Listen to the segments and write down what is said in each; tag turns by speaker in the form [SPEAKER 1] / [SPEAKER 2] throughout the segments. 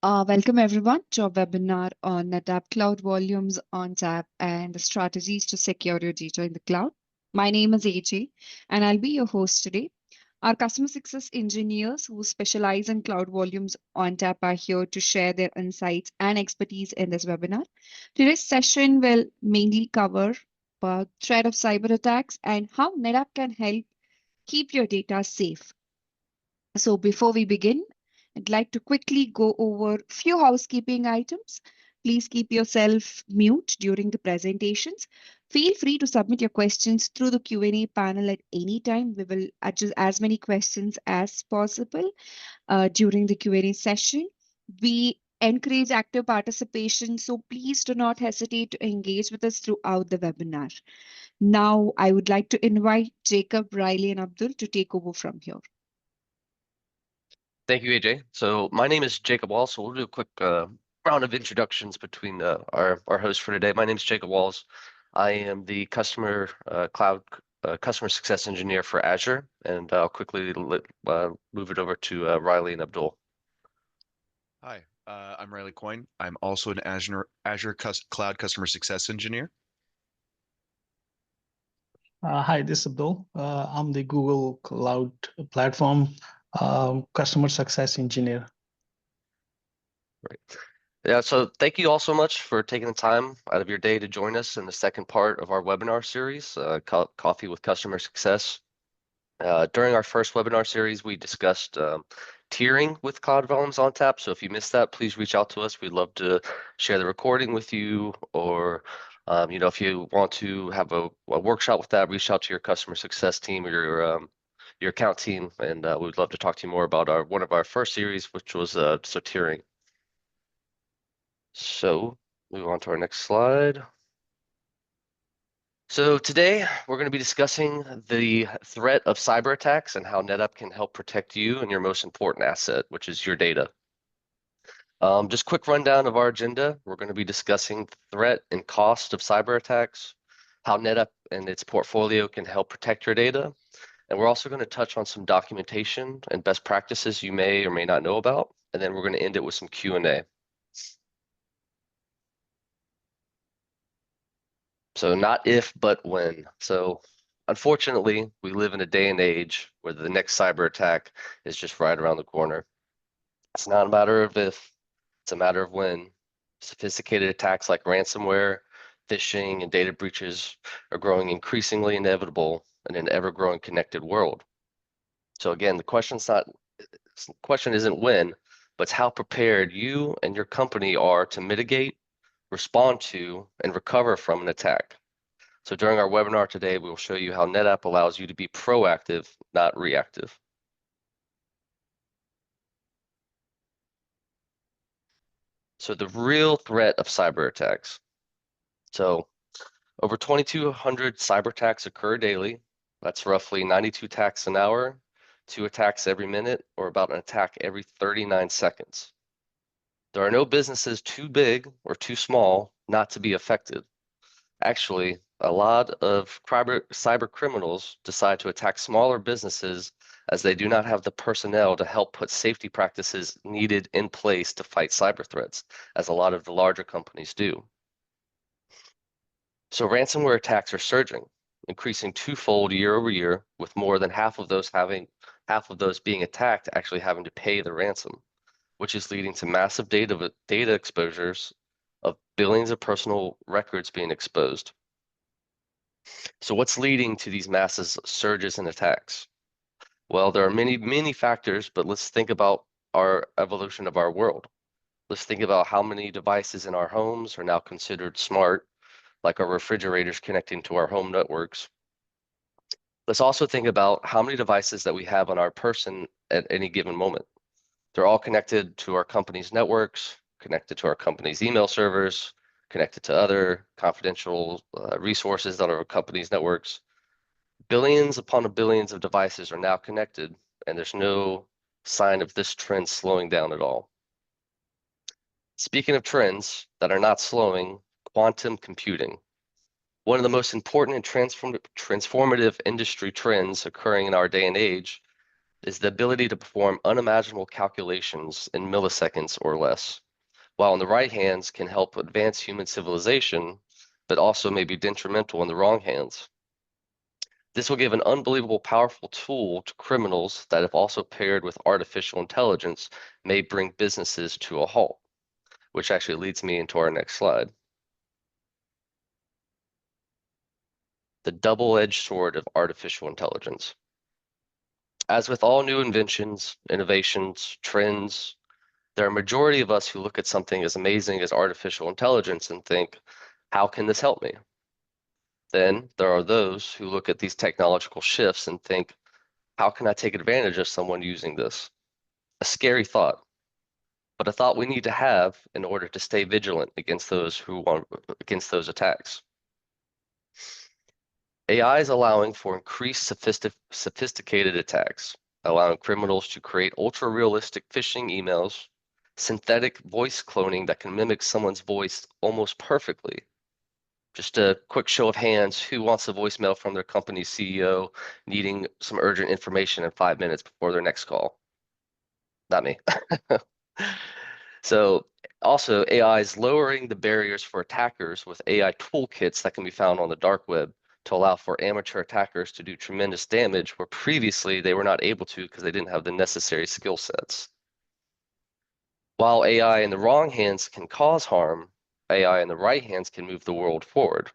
[SPEAKER 1] Welcome everyone to our webinar on NetApp Cloud Volumes on Tap and the strategies to secure your data in the cloud. My name is AJ and I'll be your host today. Our customer success engineers who specialize in cloud volumes on Tap are here to share their insights and expertise in this webinar. Today's session will mainly cover the threat of cyber attacks and how NetApp can help keep your data safe. So before we begin, I'd like to quickly go over a few housekeeping items. Please keep yourself mute during the presentations. Feel free to submit your questions through the Q&A panel at any time. We will address as many questions as possible during the Q&A session. We encourage active participation, so please do not hesitate to engage with us throughout the webinar. Now, I would like to invite Jacob, Riley, and Abdul to take over from here.
[SPEAKER 2] Thank you, AJ. So my name is Jacob Walls. So we'll do a quick round of introductions between our hosts for today. My name is Jacob Walls. I am the customer customer success engineer for Azure, and I'll quickly move it over to Riley and Abdul.
[SPEAKER 3] Hi, I'm Riley Coyne. I'm also an Azure Cloud Customer Success Engineer.
[SPEAKER 4] Hi, this is Abdul. I'm the Google Cloud Platform Customer Success Engineer.
[SPEAKER 2] Right. Yeah, so thank you all so much for taking the time out of your day to join us in the second part of our webinar series, Coffee with Customer Success. During our first webinar series, we discussed tiering with Cloud Volumes on Tap. So if you missed that, please reach out to us. We'd love to share the recording with you, or if you want to have a workshop with that, reach out to your customer success team or your account team, and we'd love to talk to you more about one of our first series, which was tiering. So move on to our next slide. So today we're going to be discussing the threat of cyber attacks and how NetApp can help protect you and your most important asset, which is your data. Just quick rundown of our agenda. We're going to be discussing the threat and cost of cyber attacks, how NetApp and its portfolio can help protect your data. And we're also going to touch on some documentation and best practices you may or may not know about. And then we're going to end it with some Q&A. So not if, but when. So unfortunately, we live in a day and age where the next cyber attack is just right around the corner. It's not a matter of if, it's a matter of when. Sophisticated attacks like ransomware, phishing, and data breaches are growing increasingly inevitable in an ever-growing connected world. So again, the question isn't when, but it's how prepared you and your company are to mitigate, respond to, and recover from an attack. So during our webinar today, we will show you how NetApp allows you to be proactive, not reactive. So the real threat of cyber attacks. So over 2,200 cyber attacks occur daily. That's roughly 92 attacks an hour, 2 attacks every minute, or about an attack every 39 seconds. There are no businesses too big or too small not to be affected. Actually, a lot of cyber criminals decide to attack smaller businesses as they do not have the personnel to help put safety practices needed in place to fight cyber threats, as a lot of the larger companies do. So ransomware attacks are surging, increasing twofold year over year, with more than half of those being attacked actually having to pay the ransom, which is leading to massive data exposures of billions of personal records being exposed. So what's leading to these massive surges in attacks? Well, there are many factors, but let's think about our evolution of our world. Let's think about how many devices in our homes are now considered smart, like our refrigerators connecting to our home networks. Let's also think about how many devices that we have on our person at any given moment. They're all connected to our company's networks, connected to our company's email servers, connected to other confidential resources on our company's networks. Billions upon billions of devices are now connected, and there's no sign of this trend slowing down at all. Speaking of trends that are not slowing, quantum computing. One of the most important and transformative industry trends occurring in our day and age is the ability to perform unimaginable calculations in milliseconds or less, while in the right hands can help advance human civilization, but also may be detrimental in the wrong hands. This will give an unbelievable powerful tool to criminals that, if also paired with artificial intelligence, may bring businesses to a halt, which actually leads me into our next slide. The double-edged sword of artificial intelligence. As with all new inventions, innovations, trends, there are a majority of us who look at something as amazing as artificial intelligence and think, how can this help me? Then there are those who look at these technological shifts and think, how can I take advantage of someone using this? A scary thought, but a thought we need to have in order to stay vigilant against those attacks. AI is allowing for increased sophisticated attacks, allowing criminals to create ultra-realistic phishing emails, synthetic voice cloning that can mimic someone's voice almost perfectly. Just a quick show of hands, who wants a voicemail from their company's CEO needing some urgent information in 5 minutes before their next call? Not me. So also AI is lowering the barriers for attackers with AI toolkits that can be found on the dark web to allow for amateur attackers to do tremendous damage where previously they were not able to because they didn't have the necessary skill sets. While AI in the wrong hands can cause harm, AI in the right hands can move the world forward.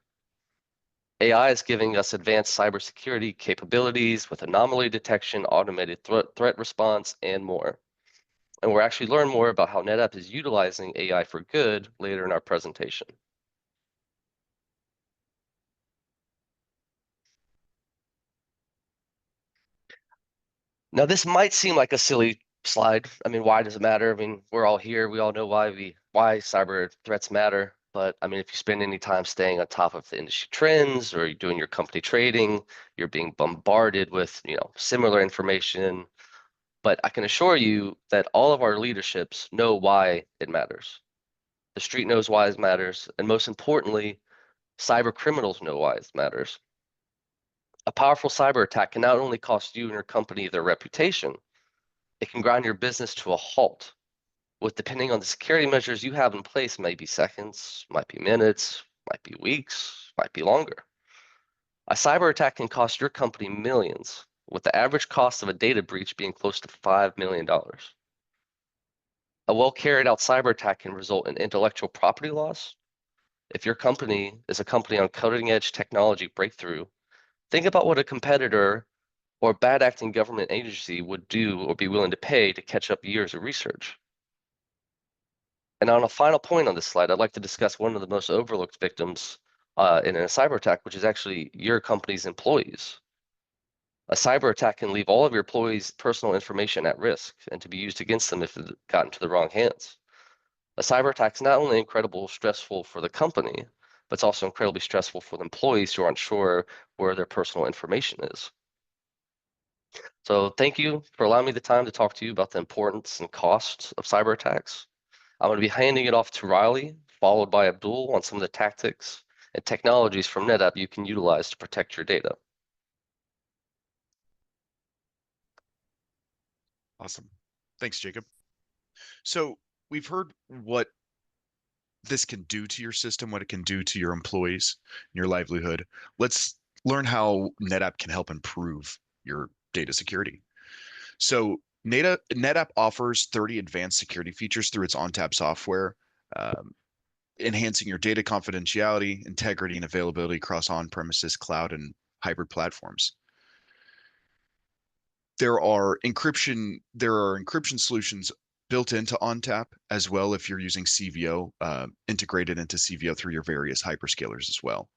[SPEAKER 2] AI is giving us advanced cybersecurity capabilities with anomaly detection, automated threat response, and more. And we'll actually learn more about how NetApp is utilizing AI for good later in our presentation. Now, this might seem like a silly slide. I mean, why does it matter? I mean, we're all here. We all know why cyber threats matter. But I mean, if you spend any time staying on top of the industry trends or you're doing your company trading, you're being bombarded with, similar information. But I can assure you that all of our leaderships know why it matters. The street knows why it matters. And most importantly, cyber criminals know why it matters. A powerful cyber attack can not only cost you and your company their reputation, it can grind your business to a halt, with depending on the security measures you have in place, might be seconds, might be minutes, might be weeks, might be longer. A cyber attack can cost your company millions, with the average cost of a data breach being close to $5 million. A well carried out cyber attack can result in intellectual property loss. If your company is a company on cutting edge technology breakthrough, think about what a competitor or bad acting government agency would do or be willing to pay to catch up years of research. And on a final point on this slide, I'd like to discuss one of the most overlooked victims in a cyber attack, which is actually your company's employees. A cyber attack can leave all of your employees' personal information at risk and to be used against them if it got into the wrong hands. A cyber attack is not only incredibly stressful for the company, but it's also incredibly stressful for the employees who aren't sure where their personal information is. So thank you for allowing me the time to talk to you about the importance and costs of cyber attacks. I'm going to be handing it off to Riley, followed by Abdul on some of the tactics and technologies from NetApp you can utilize to protect your data.
[SPEAKER 3] Awesome. Thanks, Jacob. So we've heard what this can do to your system, what it can do to your employees, and your livelihood. Let's learn how NetApp can help improve your data security. So NetApp offers 30 advanced security features through its ONTAP software, enhancing your data confidentiality, integrity, and availability across on-premises, cloud, and hybrid platforms. There are encryption solutions built into ONTAP as well if you're using CVO, integrated into CVO through your various hyperscalers as well.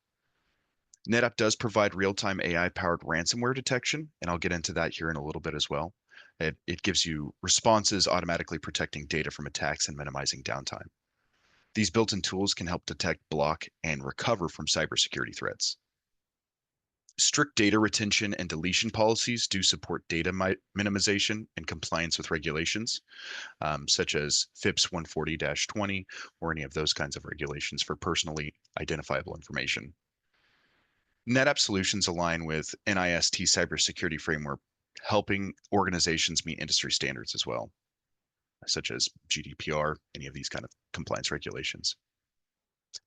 [SPEAKER 3] NetApp does provide real-time AI-powered ransomware detection, and I'll get into that here in a little bit as well. It gives you responses automatically protecting data from attacks and minimizing downtime. These built-in tools can help detect, block, and recover from cybersecurity threats. Strict data retention and deletion policies do support data minimization and compliance with regulations, such as FIPS 140-20 or any of those kinds of regulations for personally identifiable information. NetApp solutions align with NIST cybersecurity framework helping organizations meet industry standards as well, such as GDPR, any of these kind of compliance regulations.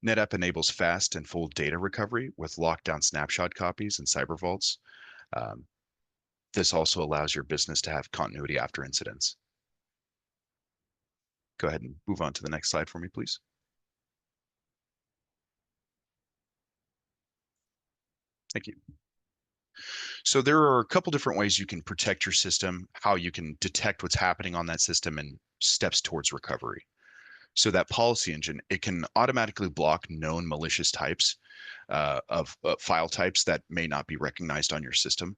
[SPEAKER 3] NetApp enables fast and full data recovery with lockdown snapshot copies and cyber vaults. This also allows your business to have continuity after incidents. Go ahead and move on to the next slide for me, please. Thank you. So there are a couple different ways you can protect your system, how you can detect what's happening on that system, and steps towards recovery. So that policy engine, it can automatically block known malicious types of file types that may not be recognized on your system.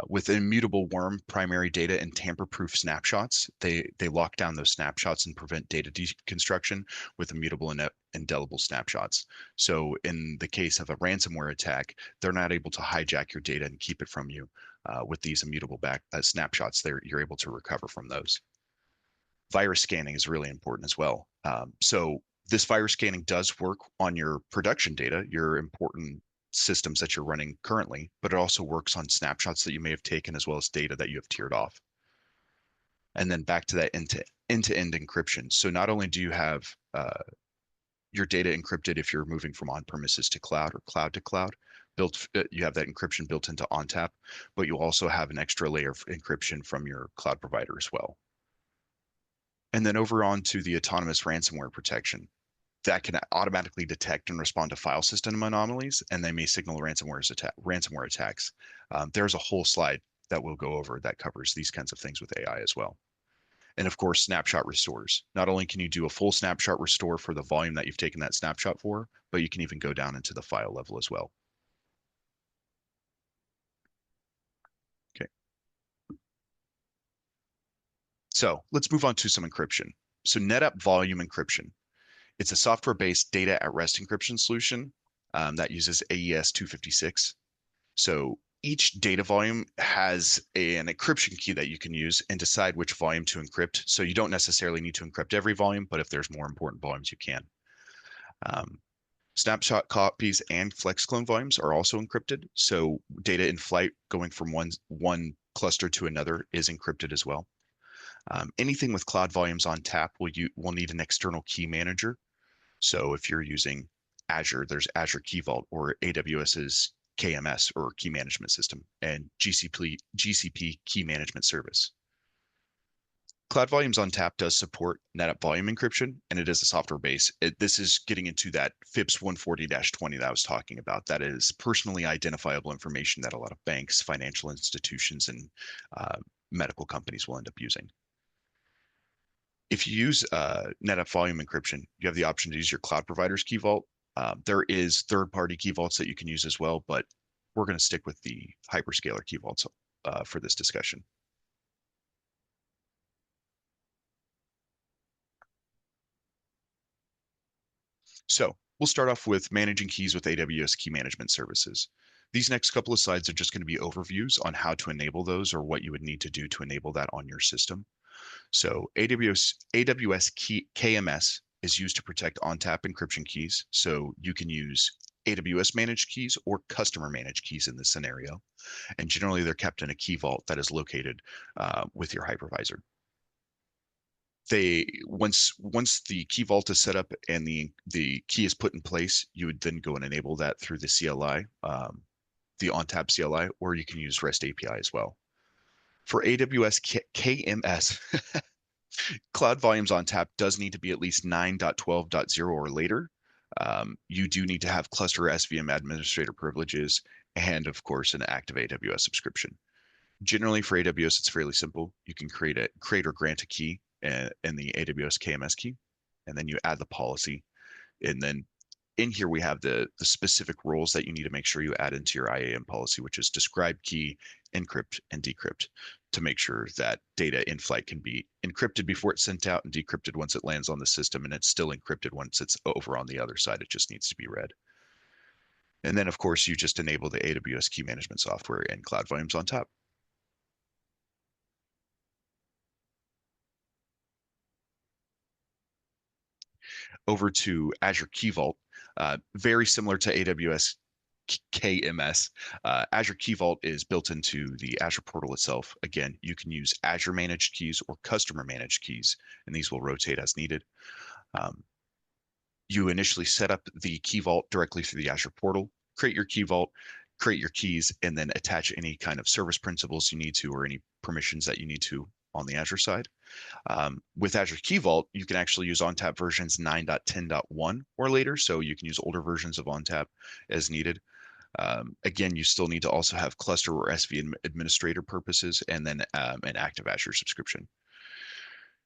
[SPEAKER 3] With immutable worm primary data and tamper-proof snapshots, they lock down those snapshots and prevent data deconstruction with immutable and indelible snapshots. So in the case of a ransomware attack, they're not able to hijack your data and keep it from you. With these immutable snapshots, you're able to recover from those. Virus scanning is really important as well. So this virus scanning does work on your production data, your important systems that you're running currently, but it also works on snapshots that you may have taken as well as data that you have tiered off. And then back to that end-to-end encryption. So not only do you have your data encrypted if you're moving from on-premises to cloud or cloud to cloud, you have that encryption built into ONTAP, but you also have an extra layer of encryption from your cloud provider as well. And then over on to the autonomous ransomware protection that can automatically detect and respond to file system anomalies, and they may signal ransomware attacks. There's a whole slide that we'll go over that covers these kinds of things with AI as well. And of course, snapshot restores. Not only can you do a full snapshot restore for the volume that you've taken that snapshot for, but you can even go down into the file level as well. Okay. So let's move on to some encryption. So NetApp Volume Encryption. It's a software-based data at rest encryption solution that uses AES 256. So each data volume has an encryption key that you can use and decide which volume to encrypt. So you don't necessarily need to encrypt every volume, but if there's more important volumes, you can. Snapshot copies and FlexClone volumes are also encrypted. So data in flight going from one cluster to another is encrypted as well. Anything with cloud volumes on tap will need an external key manager. So if you're using Azure, there's Azure Key Vault or AWS's KMS or Key Management System and GCP Key Management Service. Cloud Volumes on Tap does support NetApp volume encryption, and it is a software base. This is getting into that FIPS 140-20 that I was talking about. That is personally identifiable information that a lot of banks, financial institutions, and medical companies will end up using. If you use NetApp volume encryption, you have the option to use your cloud provider's key vault. There is third-party key vaults that you can use as well, but we're going to stick with the hyperscaler key vaults for this discussion. So we'll start off with managing keys with AWS Key Management Services. These next couple of slides are just going to be overviews on how to enable those or what you would need to do to enable that on your system. So AWS KMS is used to protect ONTAP encryption keys. So you can use AWS managed keys or customer managed keys in this scenario. And generally they're kept in a key vault that is located with your hypervisor. Once the key vault is set up and the key is put in place, you would then go and enable that through the CLI, the ONTAP CLI, or you can use REST API as well. For AWS KMS, Cloud Volumes on Tap does need to be at least 9.12.0 or later. You do need to have cluster SVM administrator privileges and, of course, an active AWS subscription. Generally, for AWS, it's fairly simple. You can create or grant a key in the AWS KMS key, and then you add the policy. And then in here, we have the specific roles that you need to make sure you add into your IAM policy, which is describe key, encrypt, and decrypt, to make sure that data in flight can be encrypted before it's sent out and decrypted once it lands on the system, and it's still encrypted once it's over on the other side. It just needs to be read. And then, of course, you just enable the AWS key management software and Cloud Volumes on top. Over to Azure Key Vault, very similar to AWS KMS. Azure Key Vault is built into the Azure portal itself. Again, you can use Azure managed keys or customer managed keys, and these will rotate as needed. You initially set up the Key Vault directly through the Azure portal, create your Key Vault, create your keys, and then attach any kind of service principals you need to or any permissions that you need to on the Azure side. With Azure Key Vault, you can actually use ONTAP versions 9.10.1 or later, so you can use older versions of ONTAP as needed. Again, you still need to also have cluster or SV administrator purposes and then an active Azure subscription.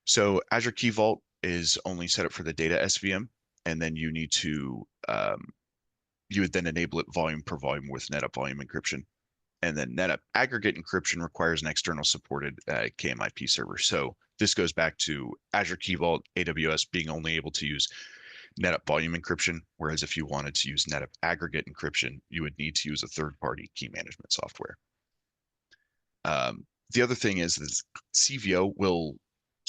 [SPEAKER 3] So Azure Key Vault is only set up for the data SVM, and then you need to, you would then enable it volume per volume with NetApp volume encryption. And then NetApp aggregate encryption requires an external supported KMIP server. So this goes back to Azure Key Vault, AWS being only able to use NetApp volume encryption, whereas if you wanted to use NetApp aggregate encryption, you would need to use a third-party key management software. The other thing is CVO will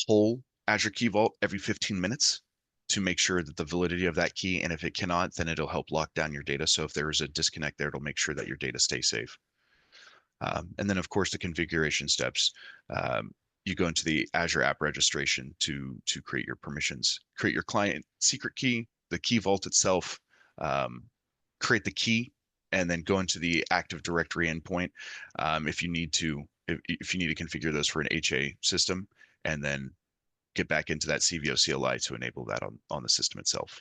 [SPEAKER 3] pull Azure Key Vault every 15 minutes to make sure that the validity of that key, and if it cannot, then it'll help lock down your data. So if there is a disconnect there, it'll make sure that your data stays safe. And then, of course, the configuration steps. You go into the Azure app registration to create your permissions, create your client secret key, the Key Vault itself, create the key, and then go into the Active Directory endpoint if you need to configure those for an HA system, and then get back into that CVO CLI to enable that on the system itself.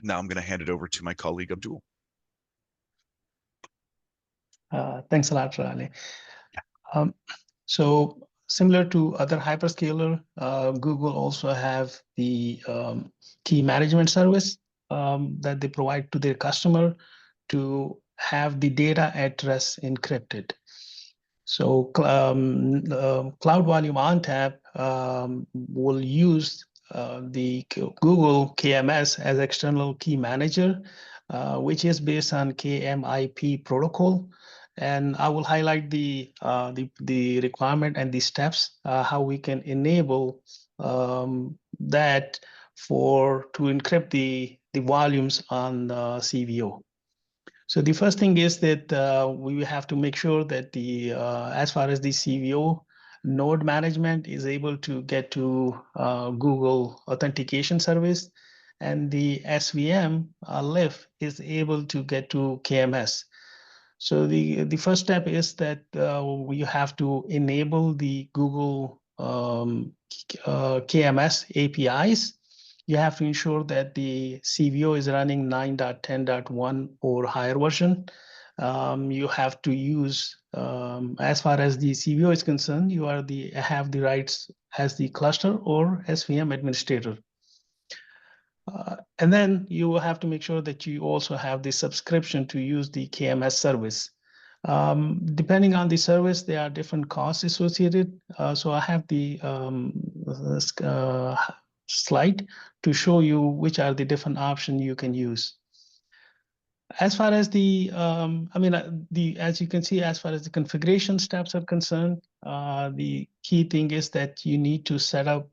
[SPEAKER 3] Now I'm going to hand it over to my colleague Abdul.
[SPEAKER 4] Thanks a lot, Raleigh. So similar to other hyperscaler, Google also have the key management service that they provide to their customer to have the data address encrypted. So Cloud Volume ONTAP will use the Google KMS as external key manager, which is based on KMIP protocol. And I will highlight the requirement and the steps how we can enable that to encrypt the volumes on CVO. So the first thing is that we have to make sure that as far as the CVO node management is able to get to Google authentication service, and the SVM LIF is able to get to KMS. So the first step is that we have to enable the Google KMS APIs. You have to ensure that the CVO is running 9.10.1 or higher version. You have to use, as far as the CVO is concerned, you have the rights as the cluster or SVM administrator. And then you will have to make sure that you also have the subscription to use the KMS service. Depending on the service, there are different costs associated. So I have the slide to show you which are the different options you can use. As far as as you can see, as far as the configuration steps are concerned, the key thing is that you need to set up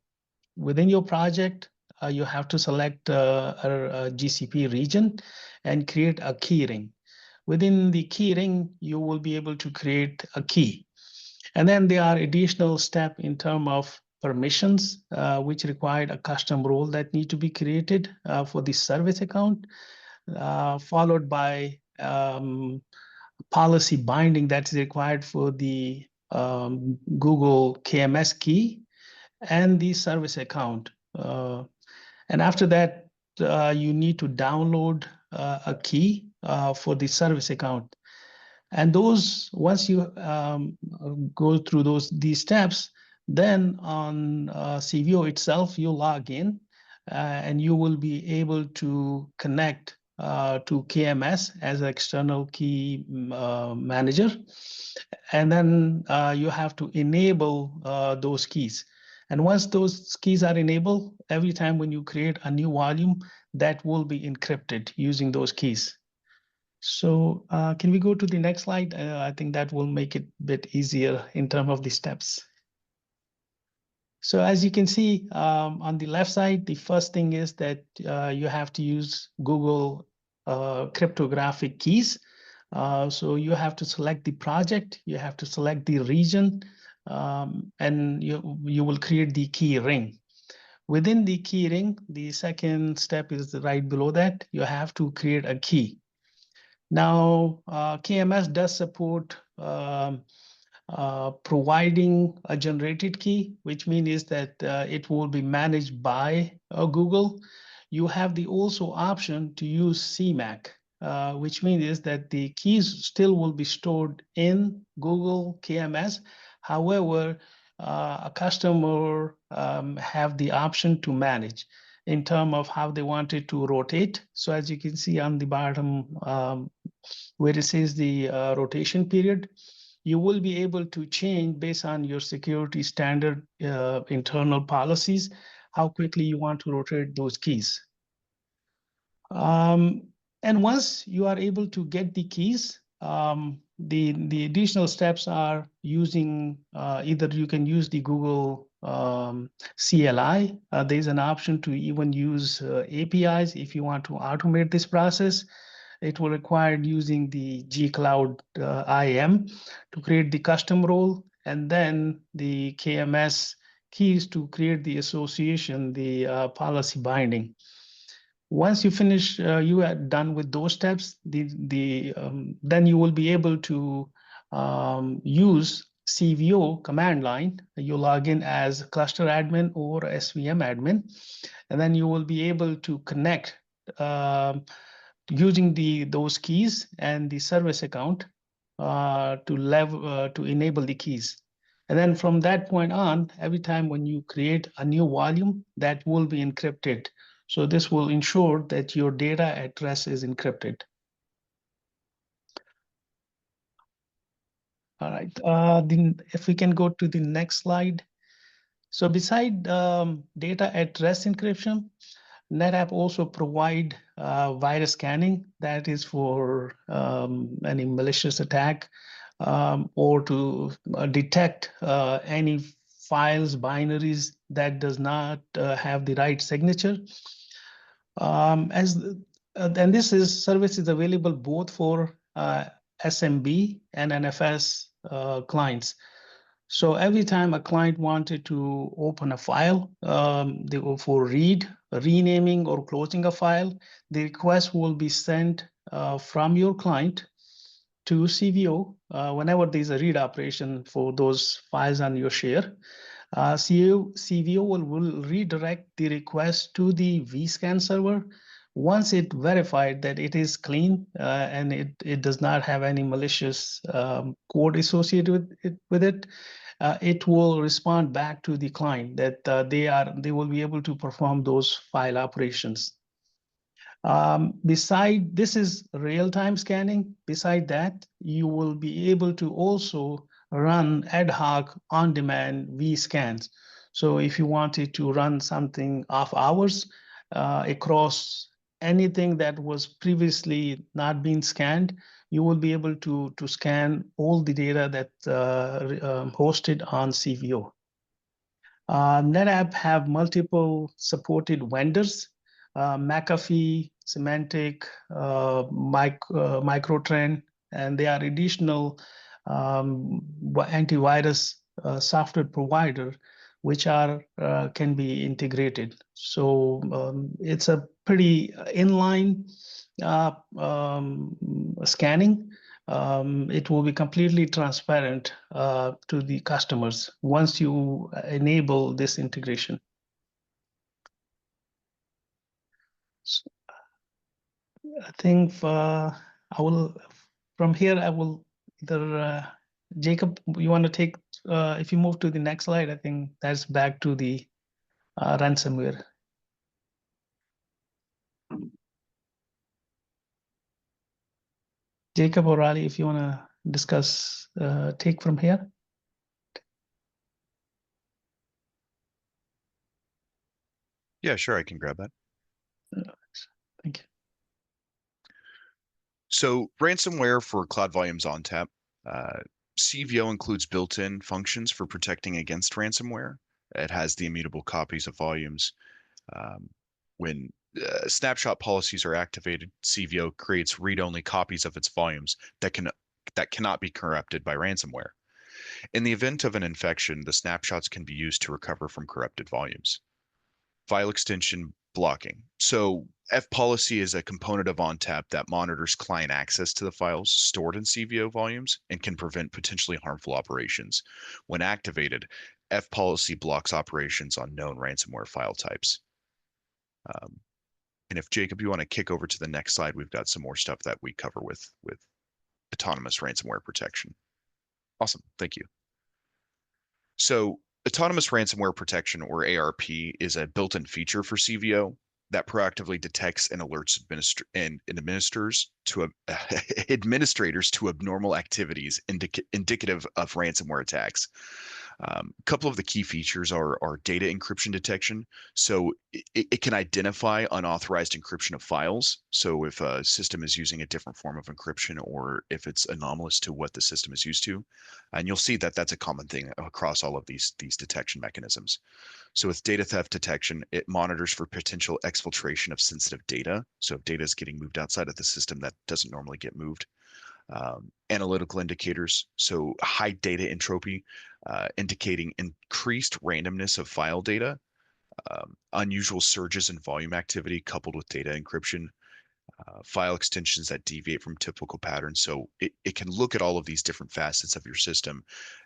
[SPEAKER 4] within your project. You have to select a GCP region and create a key ring. Within the key ring, you will be able to create a key. And then there are additional steps in terms of permissions, which require a custom role that need to be created for the service account, followed by policy binding that's required for the Google KMS key and the service account. And after that, you need to download a key for the service account. And once you go through these steps, then on CVO itself, you log in and you will be able to connect to KMS as an external key manager. And then you have to enable those keys. And once those keys are enabled, every time when you create a new volume, that will be encrypted using those keys. So can we go to the next slide? I think that will make it a bit easier in terms of the steps. So as you can see on the left side, the first thing is that you have to use Google cryptographic keys. So you have to select the project, you have to select the region, and you will create the key ring. Within the key ring, the second step is right below that. You have to create a key. Now, KMS does support providing a generated key, which means that it will be managed by Google. You have the also option to use CMAC, which means that the keys still will be stored in Google KMS. However, a customer have the option to manage in terms of how they want it to rotate. So as you can see on the bottom, where it says the rotation period, you will be able to change based on your security standard internal policies, how quickly you want to rotate those keys. And once you are able to get the keys, the additional steps are using either you can use the Google CLI. There's an option to even use APIs if you want to automate this process. It will require using the G-Cloud IAM to create the custom role, and then the KMS keys to create the association, the policy binding. Once you finish, you are done with those steps, then you will be able to use CVO command line. You log in as cluster admin or SVM admin, and then you will be able to connect using those keys and the service account to enable the keys. And then from that point on, every time when you create a new volume, that will be encrypted. So this will ensure that your data address is encrypted. All right, if we can go to the next slide. So beside data address encryption, NetApp also provide virus scanning, that is for any malicious attack or to detect any files, binaries that does not have the right signature. And this service is available both for SMB and NFS clients. So every time a client wanted to open a file, they go for read, renaming or closing a file, the request will be sent from your client to CVO whenever there's a read operation for those files on your share. CVO will redirect the request to the vScan server. Once it verified that it is clean and it does not have any malicious code associated with it, it will respond back to the client that they will be able to perform those file operations. This is real-time scanning. Beside that, you will be able to also run ad hoc on-demand vScans. So if you wanted to run something off hours across anything that was previously not being scanned, you will be able to scan all the data that hosted on CVO. NetApp have multiple supported vendors, McAfee, Symantec, Microtrend, and they are additional antivirus software provider, which can be integrated. So it's a pretty inline scanning. It will be completely transparent to the customers once you enable this integration. So I think from here, I will either, Jacob, you want to take, if you move to the next slide, I think that's back to the ransomware. Jacob or Ali, if you want to discuss, take from here.
[SPEAKER 3] Yeah, sure, I can grab that.
[SPEAKER 4] Thank you.
[SPEAKER 3] So ransomware for Cloud Volumes ONTAP. CVO includes built-in functions for protecting against ransomware. It has the immutable copies of volumes when snapshot policies are activated, CVO creates read-only copies of its volumes that cannot be corrupted by ransomware. In the event of an infection, the snapshots can be used to recover from corrupted volumes. File extension blocking. So fPolicy is a component of ONTAP that monitors client access to the files stored in CVO volumes and can prevent potentially harmful operations. When activated, fPolicy blocks operations on known ransomware file types. And if Jacob, you want to kick over to the next slide, we've got some more stuff that we cover with autonomous ransomware protection. Awesome, thank you. So autonomous ransomware protection, or ARP, is a built-in feature for CVO that proactively detects and alerts administrators to abnormal activities indicative of ransomware attacks. A couple of the key features are data encryption detection. So it can identify unauthorized encryption of files. So if a system is using a different form of encryption, or if it's anomalous to what the system is used to, and you'll see that that's a common thing across all of these detection mechanisms. So with data theft detection, it monitors for potential exfiltration of sensitive data. So if data is getting moved outside of the system that doesn't normally get moved. Analytical indicators, so high data entropy, indicating increased randomness of file data, unusual surges in volume activity coupled with data encryption, file extensions that deviate from typical patterns. So it can look at all of these different facets of your system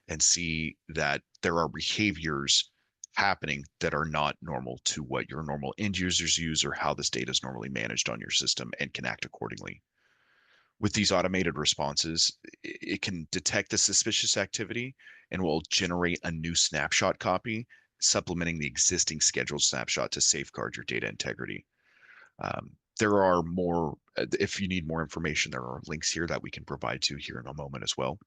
[SPEAKER 3] and see that there are behaviors happening that are not normal to what your normal end users use or how this data is normally managed on your system, and can act accordingly. With these automated responses, it can detect the suspicious activity and will generate a new snapshot copy, supplementing the existing scheduled snapshot to safeguard your data integrity. There are more, if you need more information, there are links here that we can provide to here in a moment as well.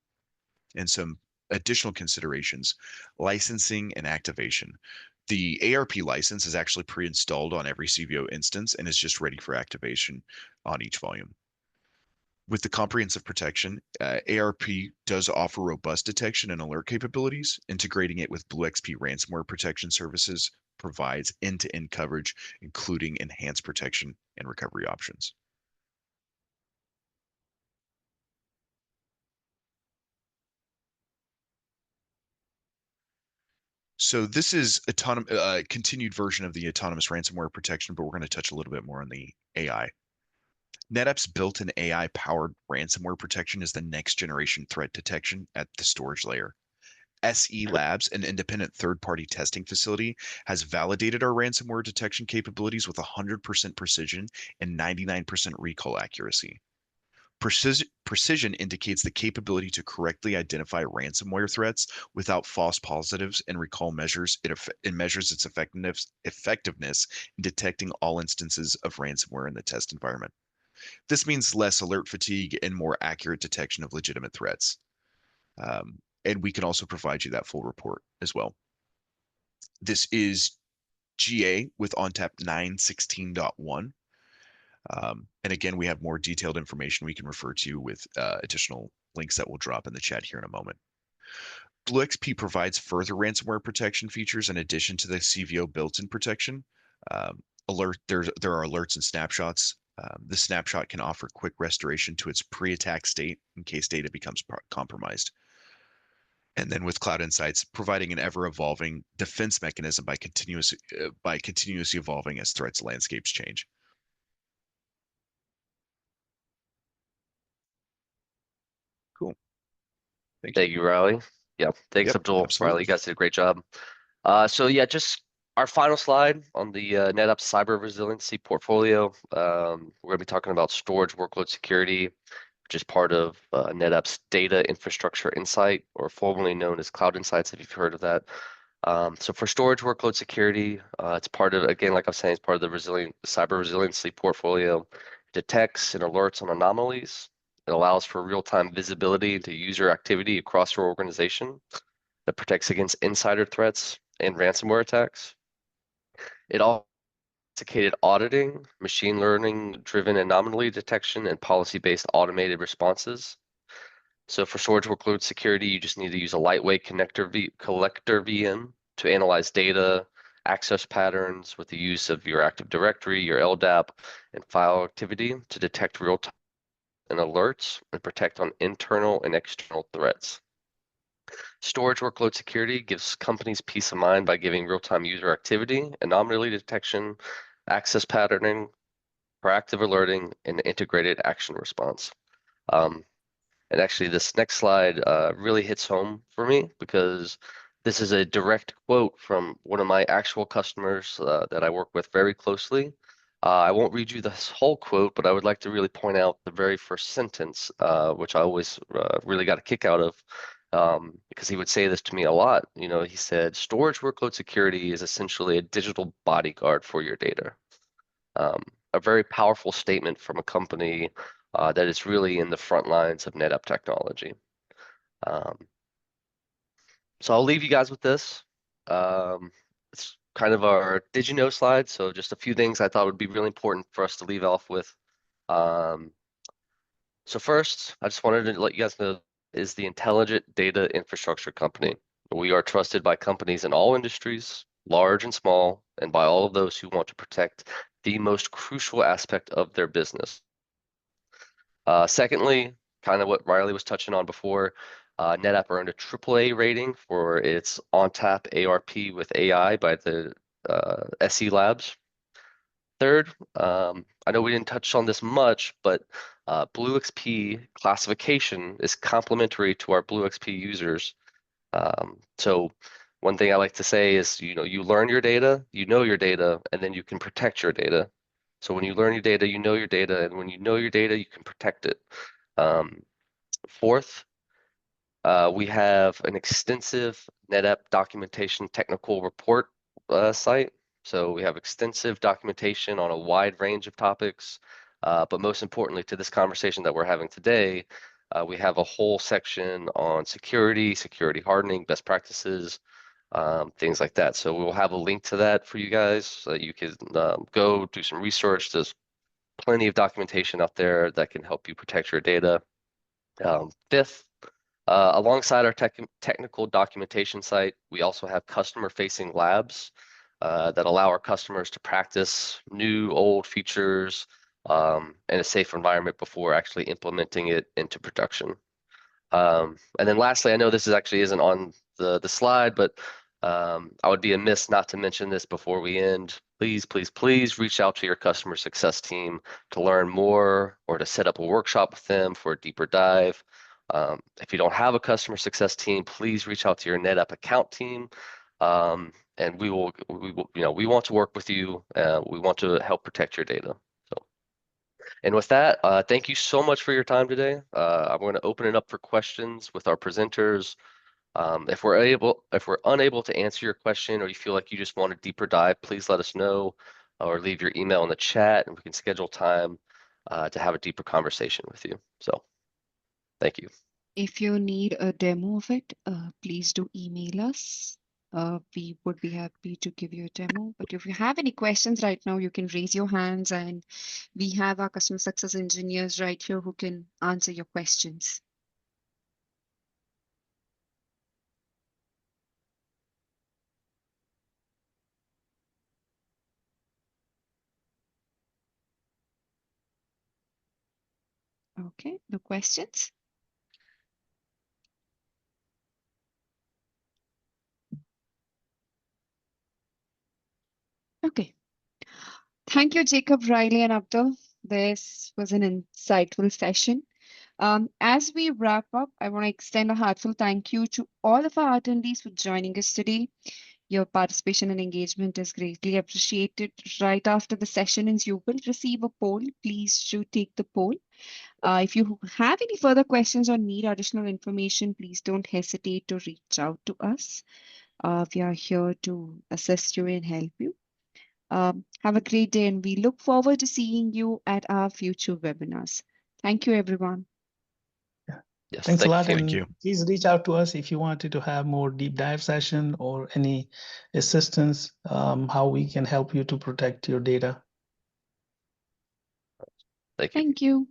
[SPEAKER 3] And some additional considerations: licensing and activation. The ARP license is actually pre-installed on every CVO instance and is just ready for activation on each volume. With the comprehensive protection, ARP does offer robust detection and alert capabilities. Integrating it with BlueXP ransomware protection services provides end-to-end coverage, including enhanced protection and recovery options. So this is a continued version of the autonomous ransomware protection, but we're going to touch a little bit more on the AI. NetApp's built-in AI-powered ransomware protection is the next generation threat detection at the storage layer. SE Labs, an independent third-party testing facility, has validated our ransomware detection capabilities with 100% precision and 99% recall accuracy. Precision indicates the capability to correctly identify ransomware threats without false positives, and recall measures it measures its effectiveness in detecting all instances of ransomware in the test environment. This means less alert fatigue and more accurate detection of legitimate threats. And we can also provide you that full report as well. This is GA with ONTAP 9.16.1. And again, we have more detailed information we can refer to with additional links that we'll drop in the chat here in a moment. BlueXP provides further ransomware protection features in addition to the CVO built-in protection. There are alerts and snapshots. The snapshot can offer quick restoration to its pre-attack state in case data becomes compromised. And then with Cloud Insights, providing an ever-evolving defense mechanism by continuously evolving as threats landscapes change. Cool.
[SPEAKER 2] Thank you, Riley. Yeah, thanks, Abdul.
[SPEAKER 3] Absolutely.
[SPEAKER 2] Riley, you guys did a great job. So yeah, just our final slide on the NetApp cyber resiliency portfolio. We're going to be talking about storage workload security, which is part of NetApp's Data Infrastructure Insight, or formerly known as Cloud Insights, if you've heard of that. So for storage workload security, it's part of, again, like I was saying, it's part of the cyber resiliency portfolio. It detects and alerts on anomalies. It allows for real-time visibility into user activity across your organization. That protects against insider threats and ransomware attacks. It also sophisticated auditing, machine learning-driven anomaly detection, and policy-based automated responses. So for storage workload security, you just need to use a lightweight collector VM to analyze data, access patterns with the use of your Active Directory, your LDAP, and file activity to detect real-time and alerts and protect on internal and external threats. Storage workload security gives companies peace of mind by giving real-time user activity, anomaly detection, access patterning, proactive alerting, and integrated action response. And actually, this next slide really hits home for me because this is a direct quote from one of my actual customers that I work with very closely. I won't read you this whole quote, but I would like to really point out the very first sentence, which I always really got a kick out of, because he would say this to me a lot. You know, he said, storage workload security is essentially a digital bodyguard for your data. A very powerful statement from a company that is really in the front lines of NetApp technology. So I'll leave you guys with this. It's kind of our did you know slide. So just a few things I thought would be really important for us to leave off with. So first, I just wanted to let you guys know is the Intelligent Data Infrastructure Company. We are trusted by companies in all industries, large and small, and by all of those who want to protect the most crucial aspect of their business. Secondly, kind of what Riley was touching on before, NetApp earned a AAA rating for its ONTAP ARP with AI by the SE Labs. Third, I know we didn't touch on this much, but BlueXP classification is complementary to our BlueXP users. So one thing I like to say is, you know, you learn your data, you know your data, and then you can protect your data. So when you learn your data, you know your data, and when you know your data, you can protect it. Fourth, we have an extensive NetApp documentation technical report site. So we have extensive documentation on a wide range of topics, but most importantly to this conversation that we're having today, we have a whole section on security, security hardening, best practices, things like that. So we'll have a link to that for you guys so that you can go do some research. There's plenty of documentation out there that can help you protect your data. Fifth, alongside our technical documentation site, we also have customer-facing labs that allow our customers to practice new, old features in a safe environment before actually implementing it into production. And then lastly, I know this isn't on the slide, but I would be amiss not to mention this before we end. Please, please, please reach out to your customer success team to learn more or to set up a workshop with them for a deeper dive. If you don't have a customer success team, please reach out to your NetApp account team. And we will, you know, we want to work with you. We want to help protect your data. So, and with that, thank you so much for your time today. I'm going to open it up for questions with our presenters. If we're unable to answer your question or you feel like you just want a deeper dive, please let us know or leave your email in the chat and we can schedule time to have a deeper conversation with you. So thank you.
[SPEAKER 1] If you need a demo of it, please do email us. We would be happy to give you a demo. But if you have any questions right now, you can raise your hands and we have our customer success engineers right here who can answer your questions. Okay, no questions? Okay. Thank you, Jacob, Riley, and Abdul. This was an insightful session. As we wrap up, I want to extend a heartfelt thank you to all of our attendees for joining us today. Your participation and engagement is greatly appreciated. Right after the session ends, you will receive a poll. Please do take the poll. If you have any further questions or need additional information, please don't hesitate to reach out to us. We are here to assist you and help you. Have a great day, and we look forward to seeing you at our future webinars. Thank you, everyone.
[SPEAKER 2] Yes,
[SPEAKER 4] Thanks a lot.
[SPEAKER 3] Thank you.
[SPEAKER 4] Please reach out to us if you wanted to have more deep dive session or any assistance, how we can help you to protect your data.
[SPEAKER 2] Thank you.
[SPEAKER 1] Thank you.